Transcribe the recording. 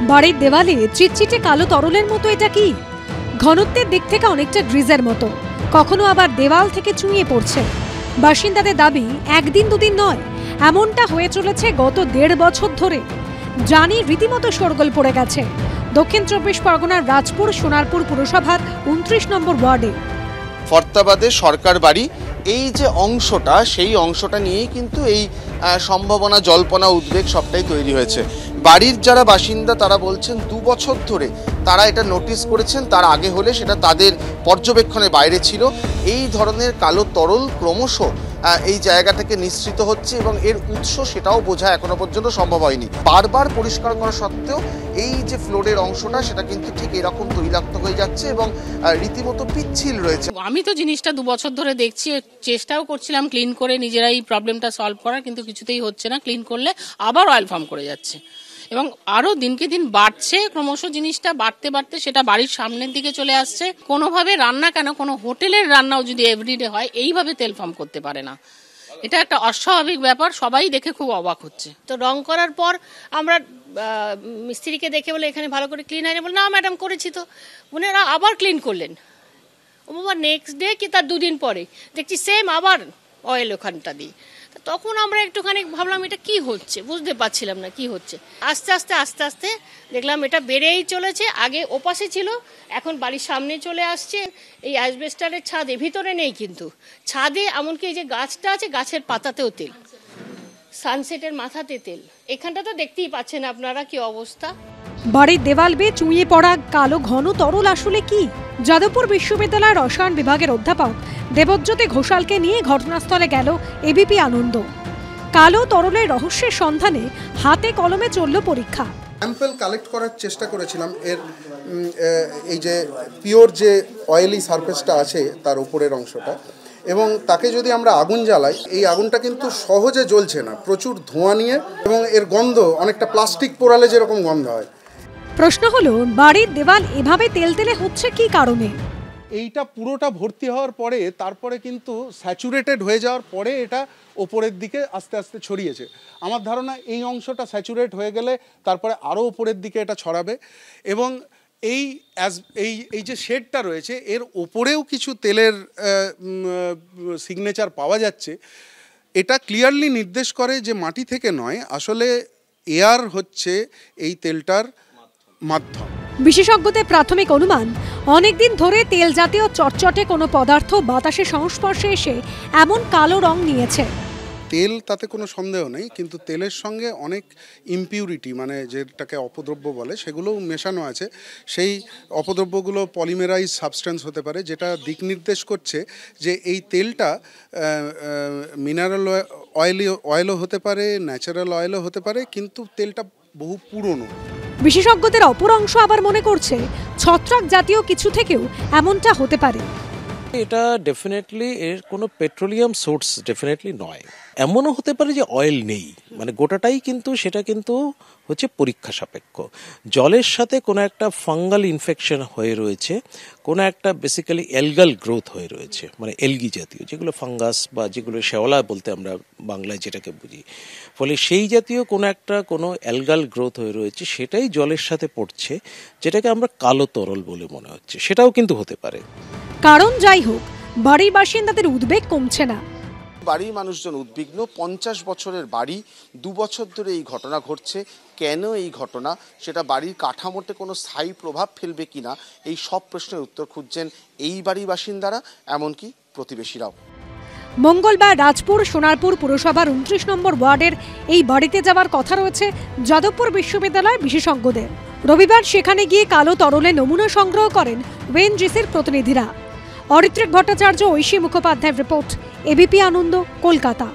বাড়ির দেওয়ালে চিটচিটে কালো তরলের মতো এটা কি? ঘনত্বের দিক থেকে অনেকটা গ্রিজের মতো, কখনো আবার দেওয়াল থেকে চুঁইয়ে পড়ছে। বাসিন্দাদের দাবি একদিন দুদিন নয়, এমনটা হয়ে চলেছে গত 1.5 বছর ধরে। জানি রীতিমতো শোরগোল পড়ে গেছে দক্ষিণ 24 পরগনার রাজপুর সোনারপুর পুরসভার 29 নম্বর ওয়ার্ডে। ফর্তাবাদে সরকার বাড়ি এই যে অংশটা, সেই অংশটা নিয়েই কিন্তু এই সম্ভাবনা, জল্পনা, উদ্বেগ সবটাই তৈরি হয়েছে। বাড়ির যারা বাসিন্দা তারা বলছেন 2 বছর ধরে তারা এটা নোটিস করেছেন, তার আগে হলে সেটা তাদের পর্যবেক্ষণের বাইরে ছিল। এই ধরনের কালো তরল ক্রমশ এই জায়গা থেকে নিঃসৃত হচ্ছে এবং এর উৎস সেটাও বোঝা এখনো পর্যন্ত সম্ভব হয়নি। বারবার পরিষ্কার করা সত্ত্বেও এই যে ফ্লোরের অংশটা সেটা কিন্তু ঠিক এরকম তৈলাক্ত হয়ে যাচ্ছে এবং রীতিমতো পিচ্ছিল রয়েছে। আমি তো জিনিসটা 2 বছর ধরে দেখছি, চেষ্টাও করছিলাম ক্লিন করে নিজেরাই প্রবলেমটা সলভ করার, কিন্তু কিছুতেই হচ্ছে না। ক্লিন করলে আবার অয়েল ফর্ম করে যাচ্ছে এবং আরো দিনকে দিন বাড়ছে, ক্রমশ জিনিসটা বাড়তে বাড়তে সেটা বাড়ির সামনের দিকে চলে আসছে। কোনোভাবে রান্না কেন, কোনো হোটেলের রান্নাও যদি এভরিডে হয় এইভাবে তেল ফর্ম করতে পারে না। এটা একটা অস্বাভাবিক ব্যাপার, সবাই দেখে খুব অবাক হচ্ছে। তো রং করার পর আমরা মিস্ত্রিকে দেখে বলে এখানে ভালো করে ক্লিন হয়নি, বলে না ম্যাডাম করেছি তো। ওনারা আবার ক্লিন করলেন, ও বাবা নেক্সট ডে কি তার 2 দিন পরে দেখছি সেম আবার অয়েল ওখানটা দিয়ে। তখন আমরা একটুখানি ভাবলাম এটা কি হচ্ছে, বুঝতে পারছিলাম না কি হচ্ছে। আস্তে আস্তে দেখলাম এটা বেড়েই চলেছে। আগে ওপাশে ছিল, এখন বাড়ির সামনে চলে আসছে। এই অ্যাসবেস্টারের ছাদে, ভিতরে নেই কিন্তু ছাদে, এমনকি এই যে গাছটা আছে গাছের পাতাতেও তেল, সানসেটের মাথাতে তেল। এখানটা তো দেখতেই পাচ্ছেন আপনারা কি অবস্থা। বাড়ির দেওয়াল বেয়ে চুঁইয়ে পড়া কালো ঘন তরল আসলে কি? যাদবপুর বিশ্ববিদ্যালয়ের রসায়ন বিভাগের অধ্যাপক দেবজ্যোতি ঘোষালকে নিয়ে ঘটনাস্থলে গেল এবিপি আনন্দ। কালো তরলের রহস্যের সন্ধানে হাতে কলমে চলল পরীক্ষা। স্যাম্পল কালেক্ট করার চেষ্টা করেছিলাম এর এই যে পিওর যে অয়েলি সারফেসটা আছে তার উপরের অংশটা, এবং তাকে যদি আমরা আগুন জ্বালাই, এই আগুনটা কিন্তু সহজে জ্বলছে না, প্রচুর ধোঁয়া নিয়ে, এবং এর গন্ধ অনেকটা প্লাস্টিক পোড়ালে যেরকম গন্ধ হয়। প্রশ্ন হলো, বাড়ির দেওয়াল এভাবে তেলতেলে হচ্ছে কি কারণে? এইটা পুরোটা ভর্তি হওয়ার পরে, তারপরে কিন্তু স্যাচুরেটেড হয়ে যাওয়ার পরে এটা ওপরের দিকে আস্তে আস্তে ছড়িয়েছে। আমার ধারণা এই অংশটা স্যাচুরেট হয়ে গেলে তারপরে আরও ওপরের দিকে এটা ছড়াবে, এবং এই যে শেডটা রয়েছে এর ওপরেও কিছু তেলের সিগনেচার পাওয়া যাচ্ছে। এটা ক্লিয়ারলি নির্দেশ করে যে মাটি থেকে নয়, আসলে এয়ার হচ্ছে এই তেলটার মাধ্যম। বিশেষজ্ঞদের প্রাথমিক অনুমান, অনেকদিন ধরে তেল জাতীয় চটচটে কোনো পদার্থ বাতাসের সংস্পর্শে এসে এমন কালো রং নিয়েছে। তেল, তাতে কোনো সন্দেহ নেই, কিন্তু তেলের সঙ্গে অনেক ইমপিউরিটি, মানে যেটাকে অপদ্রব্য বলে, সেগুলোও মেশানো আছে। সেই অপদ্রব্যগুলো পলিমেরাইজ সাবস্টেন্স হতে পারে, যেটা দিক নির্দেশ করছে যে এই তেলটা মিনারেল অয়েলও হতে পারে, ন্যাচারাল অয়েলও হতে পারে, কিন্তু তেলটা বহু পুরনো। বিশেষজ্ঞদের অপর অংশ আবার মনে করছে ছত্রাক জাতীয় কিছু থেকেও এমনটা হতে পারে। এটা ডেফিনেটলি এর কোনো পেট্রোলিয়াম সোর্স ডেফিনেটলি নয়। এমনও হতে পারে যে অয়েল নেই, মানে গোটাটাই কিন্তু সেটা কিন্তু হচ্ছে পরীক্ষা সাপেক্ষ। জলের সাথে কোনো একটা ফাঙ্গাল ইনফেকশন হয়ে রয়েছে, কোনো একটা বেসিক্যালি এলগাল গ্রোথ হয়ে রয়েছে, মানে এলগি জাতীয়, যেগুলো ফাঙ্গাস বা যেগুলো শেওলা বলতে আমরা বাংলায় যেটাকে বুঝি। ফলে সেই জাতীয় কোনো এলগাল গ্রোথ হয়ে রয়েছে, সেটাই জলের সাথে পড়ছে, যেটাকে আমরা কালো তরল বলে মনে হচ্ছে। সেটাও কিন্তু হতে পারে। কারণ যাই হোক, বাড়ির বাসিন্দাদের উদ্বেগ কমছে না। বাড়ির মানুষজন উদ্বিগ্ন। 50 বছরের বাড়ি, 2 বছর ধরে এই ঘটনা ঘটছে। কেন এই ঘটনা, সেটা বাড়ির কাঠামোতে কোনো স্থায়ী প্রভাব ফেলবে কিনা, এই সব প্রশ্নের উত্তর খুঁজছেন এই বাড়ির বাসিন্দারা, এমনকি প্রতিবেশীরাও। মঙ্গলবার রাজপুর সোনারপুর পুরসভার 29 নম্বর ওয়ার্ডের এই বাড়িতে যাওয়ার কথা রয়েছে যাদবপুর বিশ্ববিদ্যালয় বিশেষজ্ঞদের। রবিবার সেখানে গিয়ে কালো তরলে নমুনা সংগ্রহ করেন ওয়েনজিসির প্রতিনিধিরা। অরিত্রিক ভট্টাচার্য, ঐশী মুখোপাধ্যায়ের রিপোর্ট, এবিপি আনন্দ, কলকাতা।